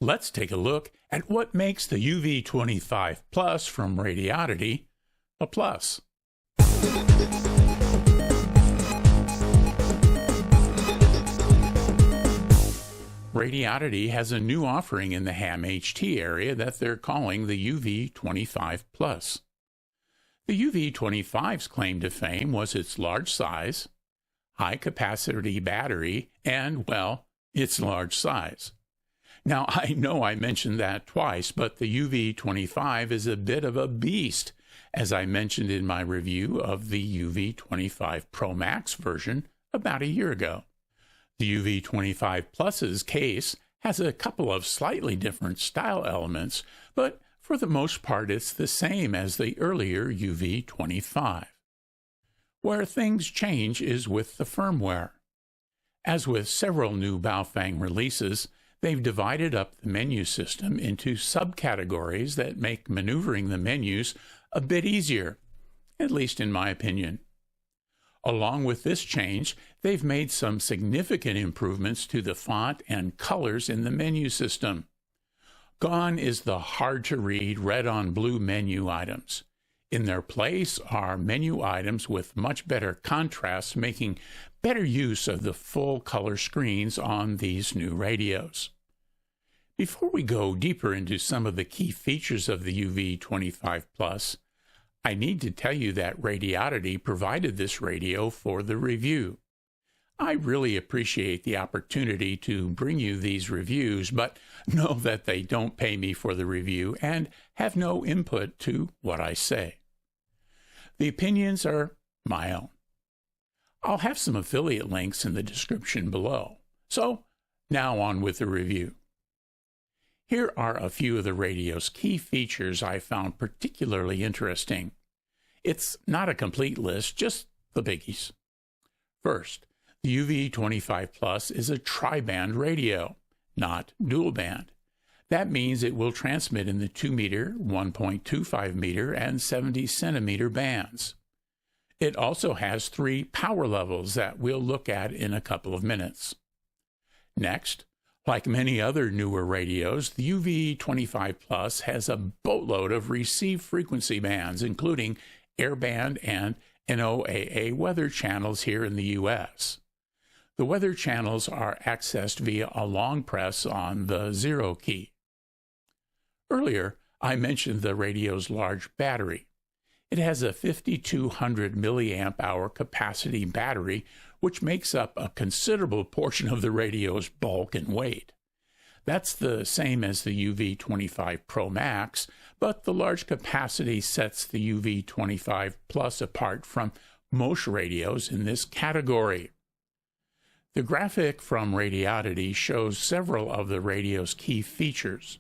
Let's take a look at what makes the UV-25 Plus from Radioddity a plus. Radioddity has a new offering in the Ham-HT area that they're calling the UV-25 Plus. The UV-25's claim to fame was its large size, high-capacity battery, and, well, its large size. Now, I know I mentioned that twice, but the UV-25 is a bit of a beast, as I mentioned in my review of the UV-25 Pro Max version about a year ago. The UV-25 Plus's case has a couple of slightly different style elements, but for the most part it's the same as the earlier UV-25. Where things change is with the firmware. As with several new BaoFeng releases, they've divided up the menu system into subcategories that make maneuvering the menus a bit easier, at least in my opinion. Along with this change, they've made some significant improvements to the font and colors in the menu system. Gone is the hard-to-read red-on-blue menu items. In their place are menu items with much better contrast, making better use of the full-color screens on these new radios. Before we go deeper into some of the key features of the UV-25 Plus, I need to tell you that Radioddity provided this radio for the review. I really appreciate the opportunity to bring you these reviews, but know that they don't pay me for the review and have no input to what I say. The opinions are my own. I'll have some affiliate links in the description below. So, now on with the review. Here are a few of the radio's key features I found particularly interesting. It's not a complete list, just the biggies. First, the UV-25 Plus is a tri-band radio, not dual-band. That means it will transmit in the 2-meter, 1.25 meter, and 70 centimeter bands. It also has 3 power levels that we'll look at in a couple of minutes. Next, like many other newer radios, the UV-25 Plus has a boatload of receive frequency bands, including airband and NOAA weather channels here in the U.S. The weather channels are accessed via a long press on the 0 key. Earlier, I mentioned the radio's large battery. It has a 5,200 milliamp hour capacity battery, which makes up a considerable portion of the radio's bulk and weight. That's the same as the UV-25 Pro Max, but the large capacity sets the UV-25 Plus apart from most radios in this category. The graphic from Radioddity shows several of the radio's key features.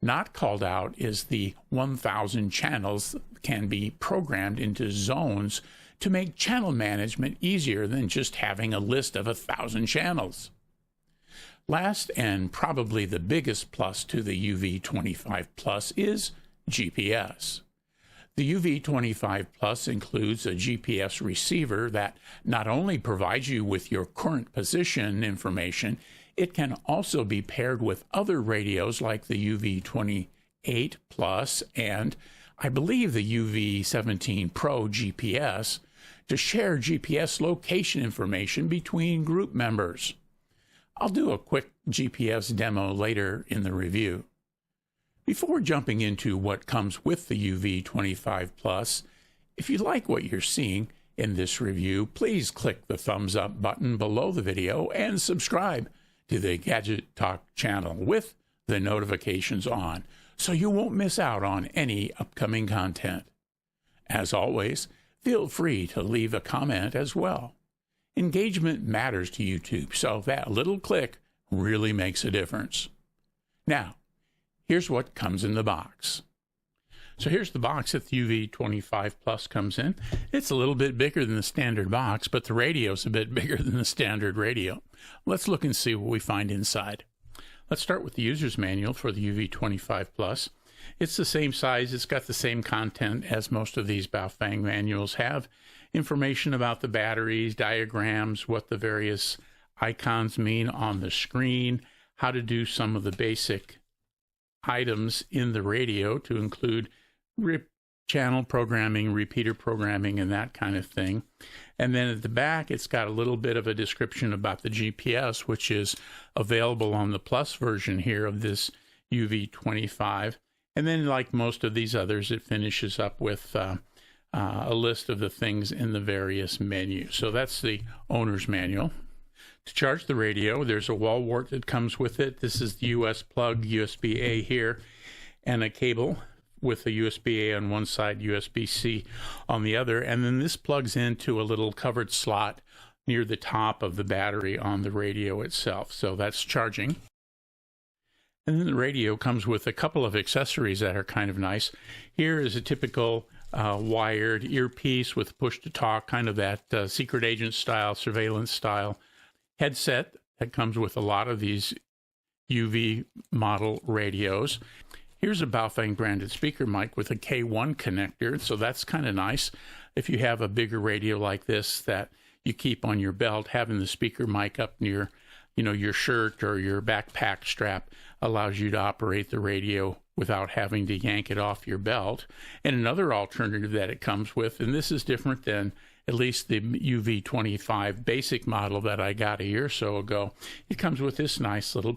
Not called out is the 1,000 channels that can be programmed into zones to make channel management easier than just having a list of 1,000 channels. Last and probably the biggest plus to the UV-25 Plus is GPS. The UV-25 Plus includes a GPS receiver that not only provides you with your current position information, it can also be paired with other radios like the UV-28 Plus and, I believe, the UV-17 Pro GPS to share GPS location information between group members. I'll do a quick GPS demo later in the review. Before jumping into what comes with the UV-25 Plus, if you like what you're seeing in this review, please click the thumbs up button below the video and subscribe to the Gadget Talk channel with the notifications on so you won't miss out on any upcoming content. As always, feel free to leave a comment as well. Engagement matters to YouTube, so that little click really makes a difference. Now, here's what comes in the box. So here's the box that the UV-25 Plus comes in. It's a little bit bigger than the standard box, but the radio's a bit bigger than the standard radio. Let's look and see what we find inside. Let's start with the user's manual for the UV-25 Plus. It's the same size. It's got the same content as most of these BaoFeng manuals have. Information about the batteries, diagrams, what the various icons mean on the screen, how to do some of the basic items in the radio to include channel programming, repeater programming, and that kind of thing. And then at the back, it's got a little bit of a description about the GPS, which is available on the Plus version here of this UV-25. And then, like most of these others, it finishes up with a list of the things in the various menus. So that's the owner's manual. To charge the radio, there's a wall wart that comes with it. This is the US plug, USB-A here, and a cable with a USB-A on one side, USB-C on the other. And then this plugs into a little covered slot near the top of the battery on the radio itself. So that's charging. And then the radio comes with a couple of accessories that are kind of nice. Here is a typical wired earpiece with push-to-talk, kind of that secret agent style, surveillance style headset that comes with a lot of these UV model radios. Here's a BaoFeng branded speaker mic with a K1 connector, so that's kind of nice. If you have a bigger radio like this that you keep on your belt, having the speaker mic up near, your shirt or your backpack strap allows you to operate the radio without having to yank it off your belt. And another alternative that it comes with, and this is different than at least the UV-25 basic model that I got a year or so ago, it comes with this nice little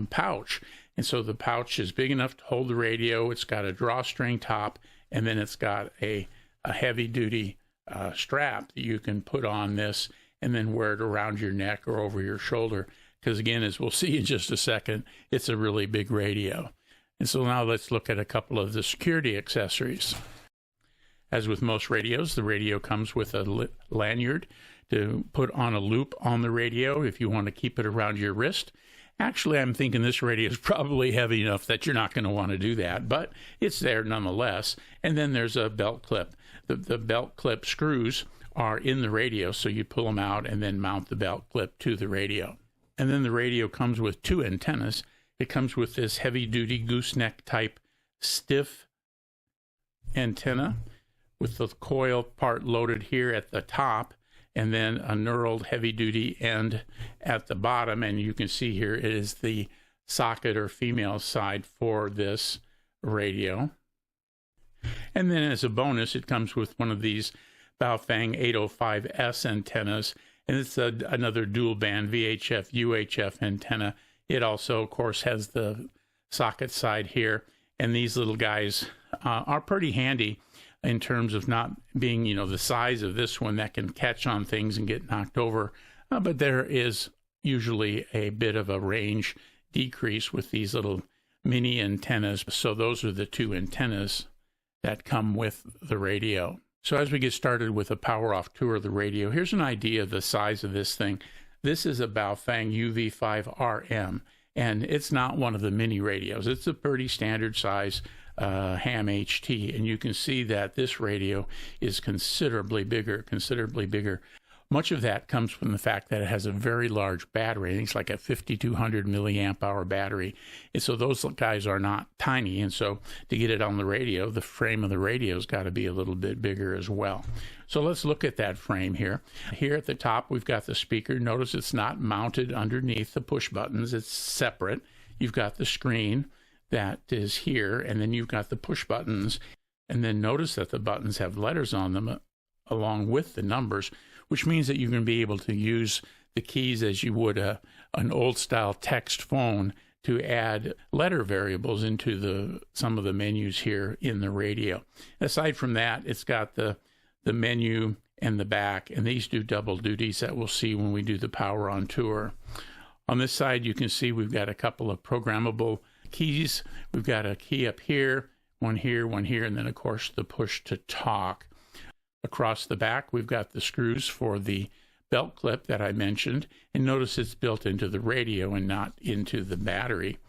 pouch. And so the pouch is big enough to hold the radio. It's got a drawstring top, and then it's got a heavy-duty strap that you can put on this and then wear it around your neck or over your shoulder. Because again, as we'll see in just a second, it's a really big radio. And so now let's look at a couple of the security accessories. As with most radios, the radio comes with a lanyard to put on a loop on the radio if you want to keep it around your wrist. Actually, I'm thinking this radio is probably heavy enough that you're not going to want to do that, but it's there nonetheless. And then there's a belt clip. The belt clip screws are in the radio, so you pull them out and then mount the belt clip to the radio. And then the radio comes with two antennas. It comes with this heavy-duty gooseneck type stiff antenna with the coil part loaded here at the top, and then a knurled heavy-duty end at the bottom. And you can see here it is the socket or female side for this radio. And then as a bonus, it comes with one of these BaoFeng 805S antennas, and it's another dual band VHF UHF antenna. It also, of course, has the socket side here, and these little guys are pretty handy in terms of not being, the size of this one that can catch on things and get knocked over. But there is usually a bit of a range decrease with these little mini antennas. So those are the two antennas that come with the radio. So as we get started with a power-off tour of the radio, here's an idea of the size of this thing. This is a BaoFeng UV-25RM, and it's not one of the mini radios. It's a pretty standard size ham HT, and you can see that this radio is considerably bigger. Much of that comes from the fact that it has a very large battery. I think it's like a 5,200 milliamp hour battery. And so those guys are not tiny. And so to get it on the radio, the frame of the radio's got to be a little bit bigger as well. So let's look at that frame here. Here at the top, we've got the speaker. Notice it's not mounted underneath the push buttons. It's separate. You've got the screen that is here, and then you've got the push buttons. And then notice that the buttons have letters on them along with the numbers, which means that you're going to be able to use the keys as you would an old-style text phone to add letter variables into some of the menus here in the radio. Aside from that, it's got the menu and the back, and these do double duties that we'll see when we do the power on tour. On this side, you can see we've got a couple of programmable keys. We've got a key up here, one here, and then, of course, the push to talk. Across the back, we've got the screws for the belt clip that I mentioned, and notice it's built into the radio and not into the battery.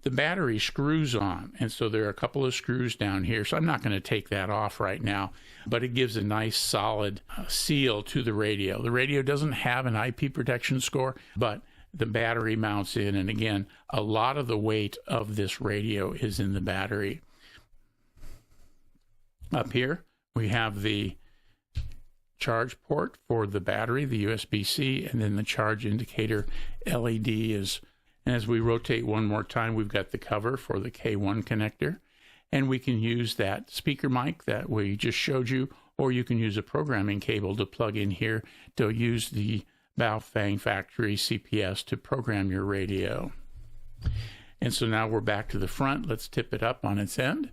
The battery screws on, and so there are a couple of screws down here, so I'm not going to take that off right now, but it gives a nice solid seal to the radio. The radio doesn't have an IP protection score, but the battery mounts in, and again, a lot of the weight of this radio is in the battery. Up here, we have the charge port for the battery, the USB-C, and then the charge indicator LED is And as we rotate one more time, we've got the cover for the K1 connector. And we can use that speaker mic that we just showed you, or you can use a programming cable to plug in here to use the BaoFeng factory CPS to program your radio. And so now we're back to the front. Let's tip it up on its end.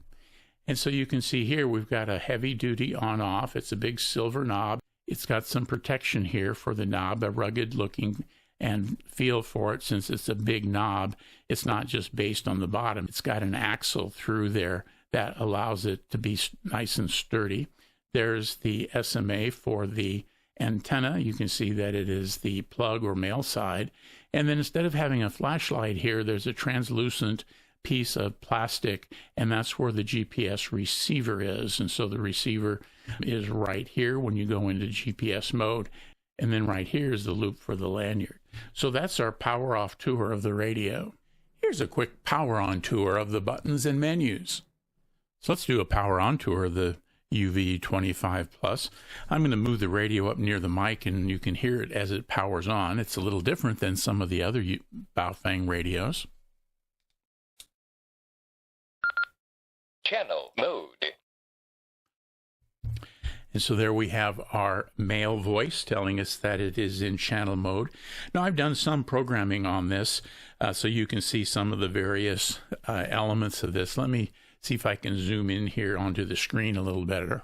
And so you can see here we've got a heavy duty on-off. It's a big silver knob. It's got some protection here for the knob, a rugged looking and feel for it. Since it's a big knob, it's not just based on the bottom. It's got an axle through there that allows it to be nice and sturdy. There's the SMA for the antenna. You can see that it is the plug or male side. And then instead of having a flashlight here, there's a translucent piece of plastic, and that's where the GPS receiver is. And so the receiver is right here when you go into GPS mode. And then right here is the loop for the lanyard. So that's our power off tour of the radio. Here's a quick power on tour of the buttons and menus. So let's do a power on tour of the UV-25 Plus. I'm going to move the radio up near the mic and you can hear it as it powers on. It's a little different than some of the other BaoFeng radios. Channel mode. And so there we have our male voice telling us that it is in channel mode. Now I've done some programming on this so you can see some of the various elements of this. Let me see if I can zoom in here onto the screen a little better.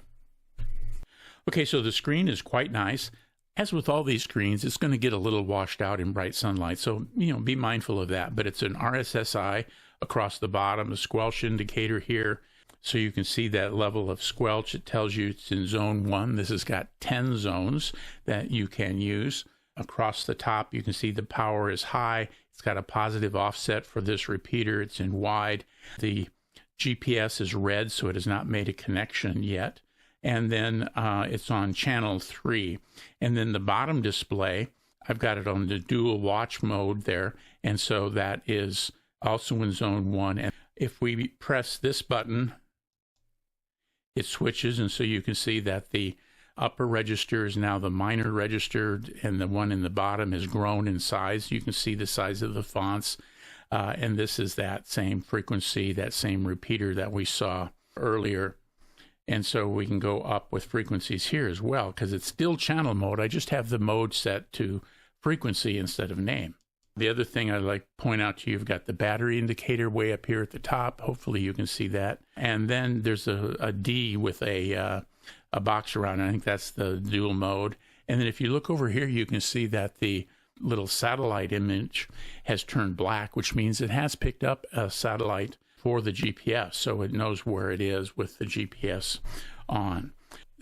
Okay, so the screen is quite nice. As with all these screens, it's going to get a little washed out in bright sunlight, so be mindful of that. But it's an RSSI across the bottom, a squelch indicator here. So you can see that level of squelch. It tells you it's in zone 1. This has got 10 zones that you can use. Across the top, you can see the power is high. It's got a positive offset for this repeater. It's in wide. The GPS is red, so it has not made a connection yet. And then it's on channel 3. And then the bottom display, I've got it on the dual watch mode there. And so that is also in zone 1. And if we press this button, it switches, and so you can see that the upper register is now the minor register, and the one in the bottom has grown in size. You can see the size of the fonts, and this is that same frequency, that same repeater that we saw earlier. And so we can go up with frequencies here as well, because it's still channel mode. I just have the mode set to frequency instead of name. The other thing I'd like to point out to you, you've got the battery indicator way up here at the top. Hopefully you can see that. And then there's a D with a box around it. I think that's the dual mode. And then if you look over here, you can see that the little satellite image has turned black, which means it has picked up a satellite for the GPS. So it knows where it is with the GPS on.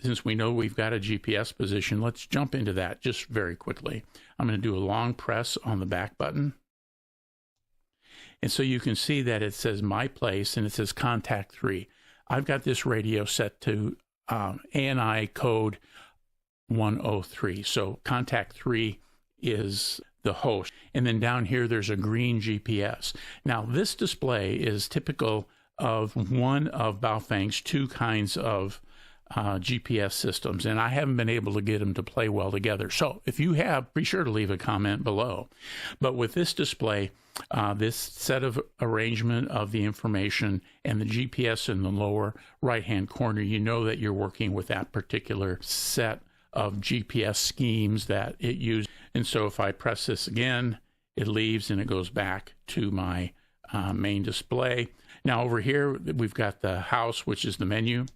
Since we know we've got a GPS position, let's jump into that just very quickly. I'm going to do a long press on the back button. And so you can see that it says My Place and it says Contact 3. I've got this radio set to ANI code 103. So Contact 3 is the host. And then down here, there's a green GPS. Now, this display is typical of one of BaoFeng's two kinds of GPS systems, and I haven't been able to get them to play well together. So if you have, be sure to leave a comment below. But with this display, this set of arrangement of the information and the GPS in the lower right-hand corner, you know that you're working with that particular set of GPS schemes that it used. And so if I press this again, it leaves and it goes back to my main display. Now over here, we've got the house, which is the menu.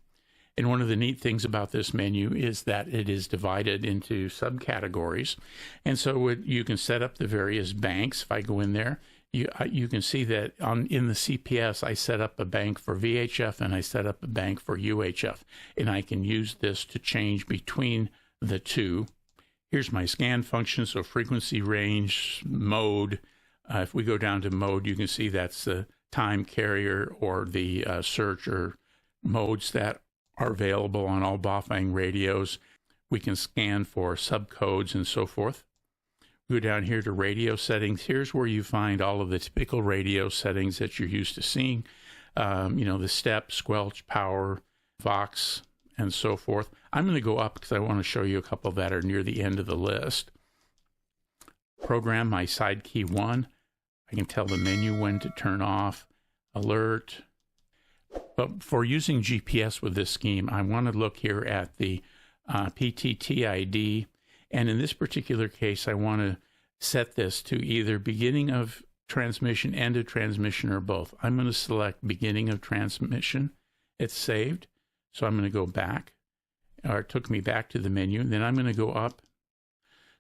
And one of the neat things about this menu is that it is divided into subcategories. And so you can set up the various banks. If I go in there, you can see that in the CPS, I set up a bank for VHF and I set up a bank for UHF. And I can use this to change between the two. Here's my scan function, so frequency range, mode. If we go down to mode, you can see that's the time carrier or the search or modes that are available on all BaoFeng radios. We can scan for subcodes and so forth. Go down here to radio settings. Here's where you find all of the typical radio settings that you're used to seeing. The step, squelch, power, Vox, and so forth. I'm going to go up because I want to show you a couple that are near the end of the list. Program my side key 1. I can tell the menu when to turn off, alert. But for using GPS with this scheme, I want to look here at the PTTID. And in this particular case, I want to set this to either beginning of transmission, end of transmission, or both. I'm going to select beginning of transmission. It's saved. So I'm going to go back, or it took me back to the menu. Then I'm going to go up.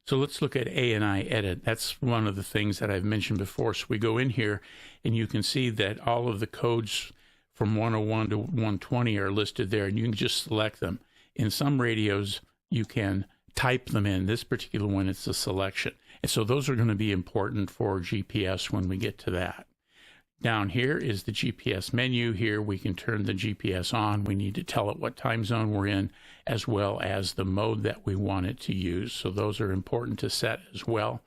So let's look at ANI edit. That's one of the things that I've mentioned before. So we go in here and you can see that all of the codes from 101 to 120 are listed there, and you can just select them. In some radios, you can type them in. This particular one, it's a selection. And so those are going to be important for GPS when we get to that. Down here is the GPS menu. Here we can turn the GPS on. We need to tell it what time zone we're in, as well as the mode that we want it to use. So those are important to set as well.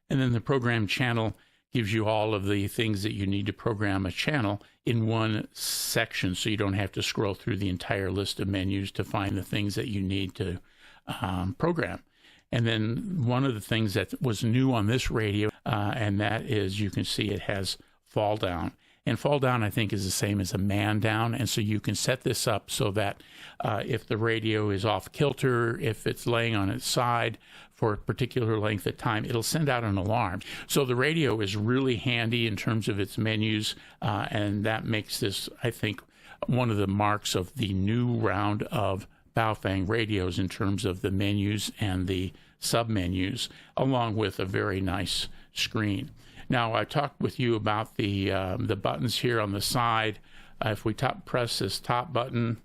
And then the program channel gives you all of the things that you need to program a channel in one section, so you don't have to scroll through the entire list of menus to find the things that you need to program. And then one of the things that was new on this radio, and that is, you can see it has fall down. And fall down, I think, is the same as a man down. And so you can set this up so that if the radio is off kilter, if it's laying on its side for a particular length of time, it'll send out an alarm. So the radio is really handy in terms of its menus, and that makes this, I think, one of the marks of the new round of BaoFeng radios in terms of the menus and the sub-menus, along with a very nice screen. Now, I talked with you about the buttons here on the side. If we press this top button,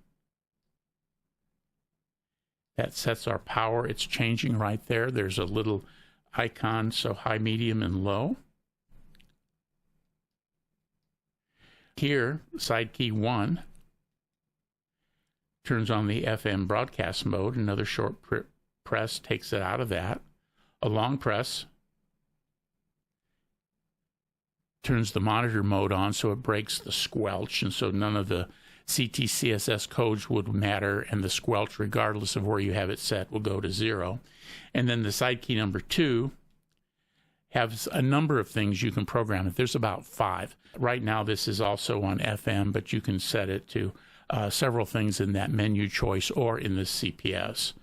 that sets our power. It's changing right there. There's a little icon, so high, medium, and low. Here, side key 1 turns on the FM broadcast mode. Another short press takes it out of that. A long press turns the monitor mode on, so it breaks the squelch, and so none of the CTCSS codes would matter, and the squelch, regardless of where you have it set, will go to 0. And then the side key number 2 has a number of things you can program. There's about 5. Right now this is also on FM, but you can set it to several things in that menu choice or in the CPS.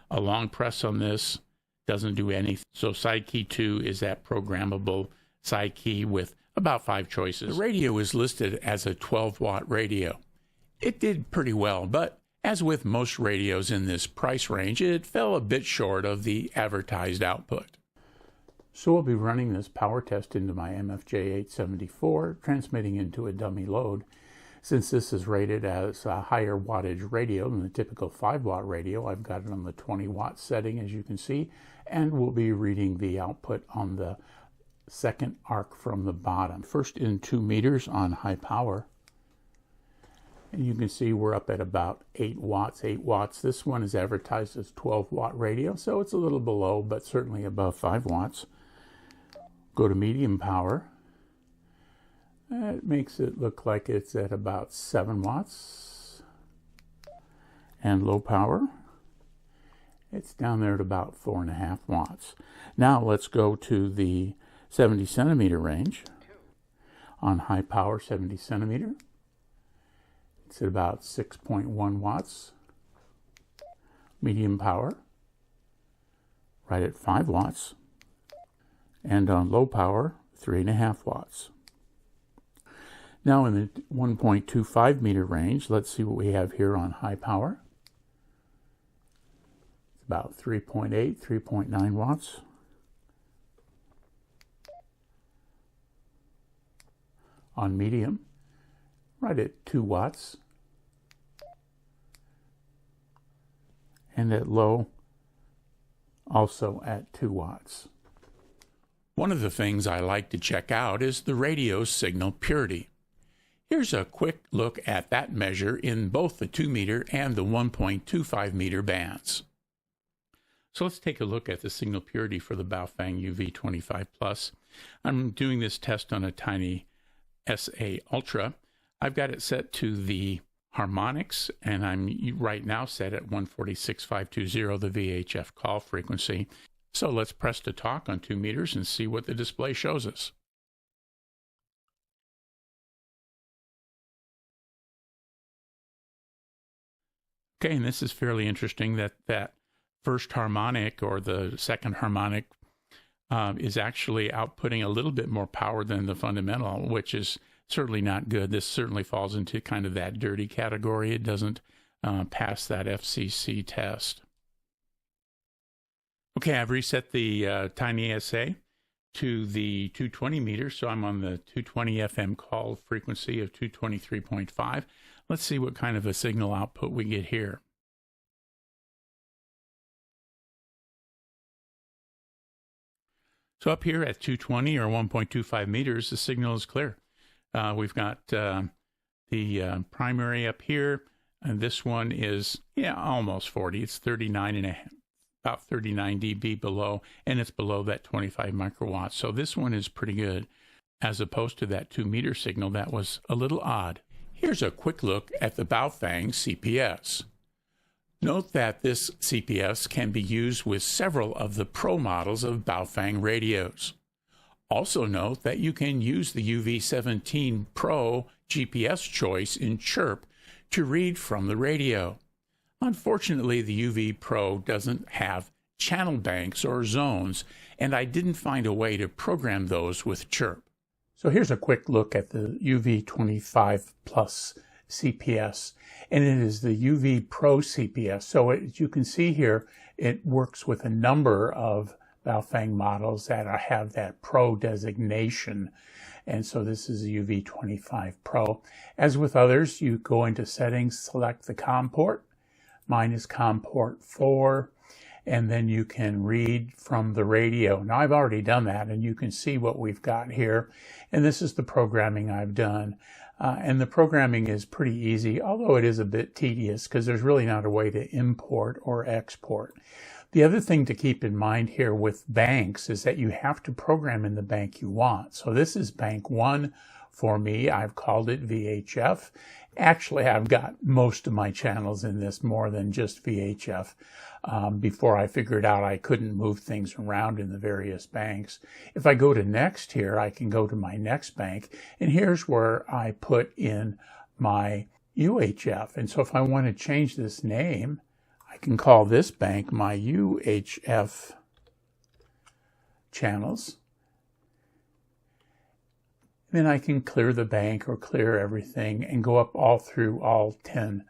A long press on this doesn't do anything. So side key 2 is that programmable side key with about 5 choices. The radio is listed as a 12-watt radio. It did pretty well, but as with most radios in this price range, it fell a bit short of the advertised output. So we'll be running this power test into my MFJ874, transmitting into a dummy load. Since this is rated as a higher wattage radio than the typical 5-watt radio, I've got it on the 20-watt setting, as you can see, and we'll be reading the output on the second arc from the bottom. First in 2 meters on high power. And you can see we're up at about 8 watts. 8 watts. This one is advertised as 12-watt radio, so it's a little below, but certainly above 5 watts. Go to medium power. It makes it look like it's at about 7 watts. And low power, it's down there at about 4.5 watts. Now let's go to the 70 centimeter range. On high power 70 centimeter, it's at about 6.1 watts. Medium power, right at 5 watts. And on low power, 3.5 watts. Now in the 1.25 meter range, let's see what we have here on high power. It's about 3.8, 3.9 watts. On medium, right at 2 watts. And at low, also at 2 watts. One of the things I like to check out is the radio's signal purity. Here's a quick look at that measure in both the 2 meter and the 1.25 meter bands. So let's take a look at the signal purity for the BaoFeng UV-25 Plus. I'm doing this test on a tiny SA Ultra. I've got it set to the harmonics, and I'm right now set at 146.520, the VHF call frequency. So let's press to talk on 2 meters and see what the display shows us. Okay, and this is fairly interesting that first harmonic or the second harmonic is actually outputting a little bit more power than the fundamental, which is certainly not good. This certainly falls into kind of that dirty category. It doesn't pass that FCC test. Okay, I've reset the tiny ASA to the 220 meters, so I'm on the 220 FM call frequency of 223.5. Let's see what kind of a signal output we get here. So up here at 220 or 1.25 meters, the signal is clear. We've got the primary up here, and this one is, almost 40. It's 39 and about 39 dB below, and it's below that 25 microwatts. So this one is pretty good, as opposed to that 2 meter signal that was a little odd. Here's a quick look at the BaoFeng CPS. Note that this CPS can be used with several of the Pro models of BaoFeng radios. Also note that you can use the UV-17 Pro GPS choice in Chirp to read from the radio. Unfortunately, the UV Pro doesn't have channel banks or zones, and I didn't find a way to program those with Chirp. So here's a quick look at the UV-25 Plus CPS, and it is the UV Pro CPS. So as you can see here, it works with a number of BaoFeng models that have that Pro designation. And so this is the UV-25 Pro. As with others, you go into settings, select the COM port. Mine is COM port 4, and then you can read from the radio. Now I've already done that, and you can see what we've got here. And this is the programming I've done. And the programming is pretty easy, although it is a bit tedious because there's really not a way to import or export. The other thing to keep in mind here with banks is that you have to program in the bank you want. So this is bank 1 for me. I've called it VHF. Actually, I've got most of my channels in this, more than just VHF, before I figured out I couldn't move things around in the various banks. If I go to next here, I can go to my next bank, and here's where I put in my UHF. And so if I want to change this name, I can call this bank my UHF channels. Then I can clear the bank or clear everything and go up all through all 10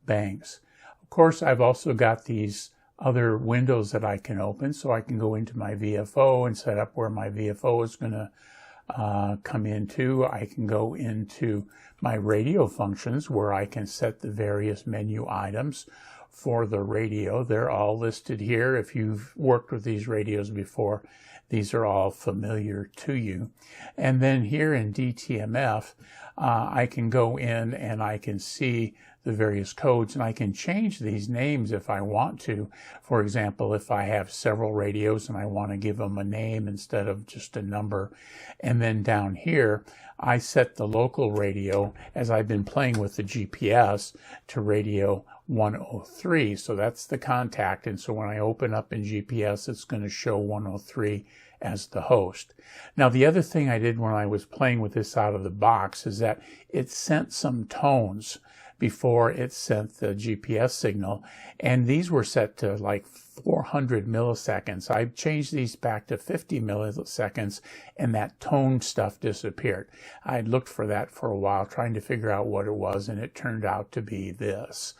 banks. Of course, I've also got these other windows that I can open, so I can go into my VFO and set up where my VFO is going to come into. I can go into my radio functions where I can set the various menu items for the radio. They're all listed here. If you've worked with these radios before, these are all familiar to you. And then here in DTMF, I can go in and I can see the various codes, and I can change these names if I want to. For example, if I have several radios and I want to give them a name instead of just a number. And then down here, I set the local radio, as I've been playing with the GPS, to radio 103. So that's the contact. And so when I open up in GPS, it's going to show 103 as the host. Now, the other thing I did when I was playing with this out of the box is that it sent some tones before it sent the GPS signal, and these were set to like 400 milliseconds. I changed these back to 50 milliseconds, and that tone stuff disappeared. I had looked for that for a while, trying to figure out what it was, and it turned out to be this.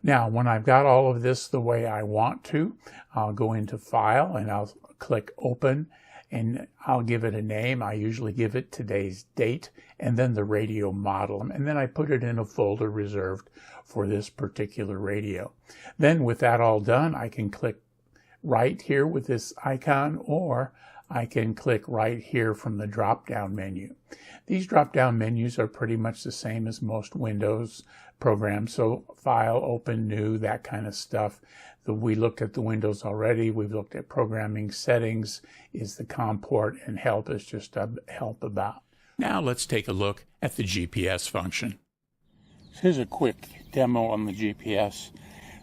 Now, when I've got all of this the way I want to, I'll go into File, and I'll click Open, and I'll give it a name. I usually give it today's date and then the radio model, and then I put it in a folder reserved for this particular radio. Then with that all done, I can click right here with this icon, or I can click right here from the drop-down menu. These drop-down menus are pretty much the same as most Windows programs, so File, Open, New, that kind of stuff. We looked at the windows already. We've looked at programming. Settings is the COM port, and Help is just a help about. Now let's take a look at the GPS function. Here's a quick demo on the GPS.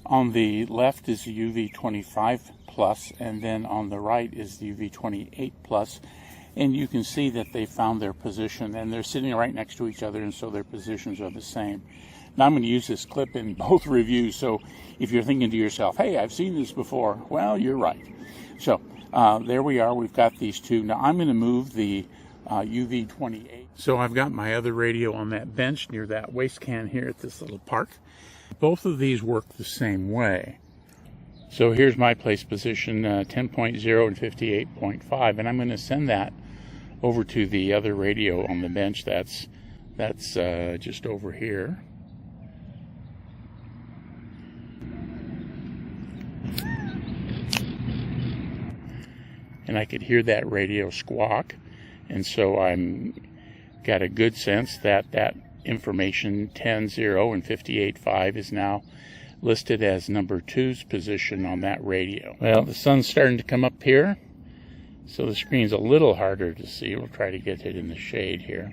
On the left is the UV-25 Plus, and then on the right is the UV-28 Plus. And you can see that they found their position, and they're sitting right next to each other, and so their positions are the same. Now I'm going to use this clip in both reviews, so if you're thinking to yourself, hey, I've seen this before, well, you're right. So there we are. We've got these two. Now I'm going to move the UV-28. So I've got my other radio on that bench near that waste can here at this little park. Both of these work the same way. So here's my place position, 10.0 and 58.5, and I'm going to send that over to the other radio on the bench. That's just over here. And I could hear that radio squawk, and so I'm got a good sense that that information 10.0 and 58.5 is now listed as number 2's position on that radio. Well, the sun's starting to come up here, so the screen's a little harder to see. We'll try to get it in the shade here.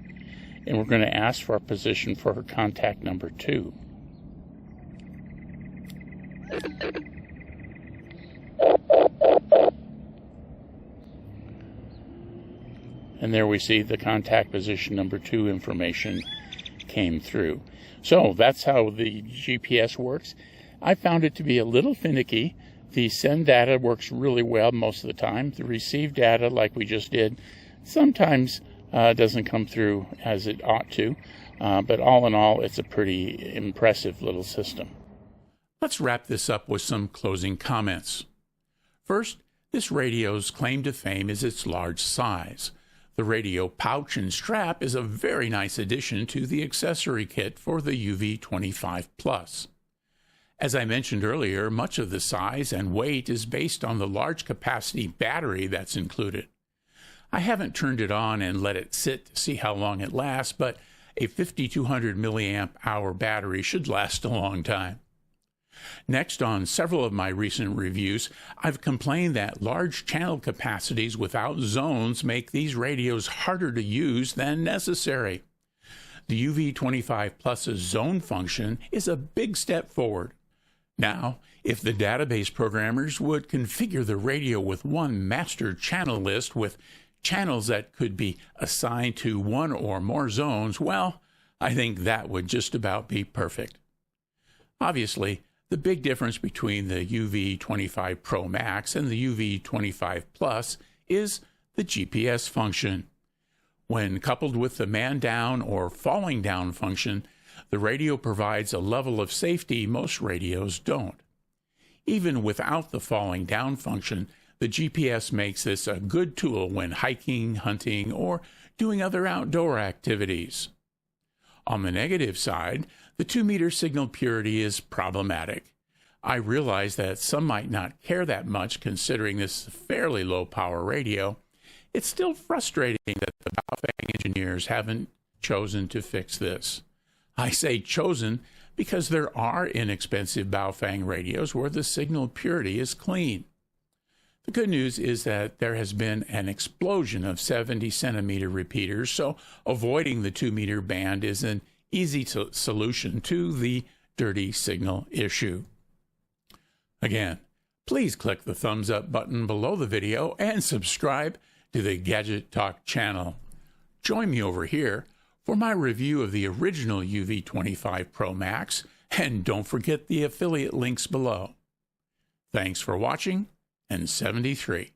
And we're going to ask for a position for her contact number 2. And there we see the contact position number 2 information came through. So that's how the GPS works. I found it to be a little finicky. The send data works really well most of the time. The receive data, like we just did, sometimes doesn't come through as it ought to. But all in all, it's a pretty impressive little system. Let's wrap this up with some closing comments. First, this radio's claim to fame is its large size. The radio pouch and strap is a very nice addition to the accessory kit for the UV-25 Plus. As I mentioned earlier, much of the size and weight is based on the large capacity battery that's included. I haven't turned it on and let it sit to see how long it lasts, but a 5200 milliamp hour battery should last a long time. Next, on several of my recent reviews, I've complained that large channel capacities without zones make these radios harder to use than necessary. The UV-25 Plus's zone function is a big step forward. Now, if the database programmers would configure the radio with one master channel list with channels that could be assigned to one or more zones, well, I think that would just about be perfect. Obviously, the big difference between the UV-25 Pro Max and the UV-25 Plus is the GPS function. When coupled with the man down or falling down function, the radio provides a level of safety most radios don't. Even without the falling down function, the GPS makes this a good tool when hiking, hunting, or doing other outdoor activities. On the negative side, the 2-meter signal purity is problematic. I realize that some might not care that much considering this fairly low power radio. It's still frustrating that the BaoFeng engineers haven't chosen to fix this. I say chosen because there are inexpensive BaoFeng radios where the signal purity is clean. The good news is that there has been an explosion of 70-centimeter repeaters, so avoiding the 2-meter band is an easy solution to the dirty signal issue. Again, please click the thumbs up button below the video and subscribe to the Gadget Talk channel. Join me over here for my review of the original UV-25 Pro Max, and don't forget the affiliate links below. Thanks for watching, and 73.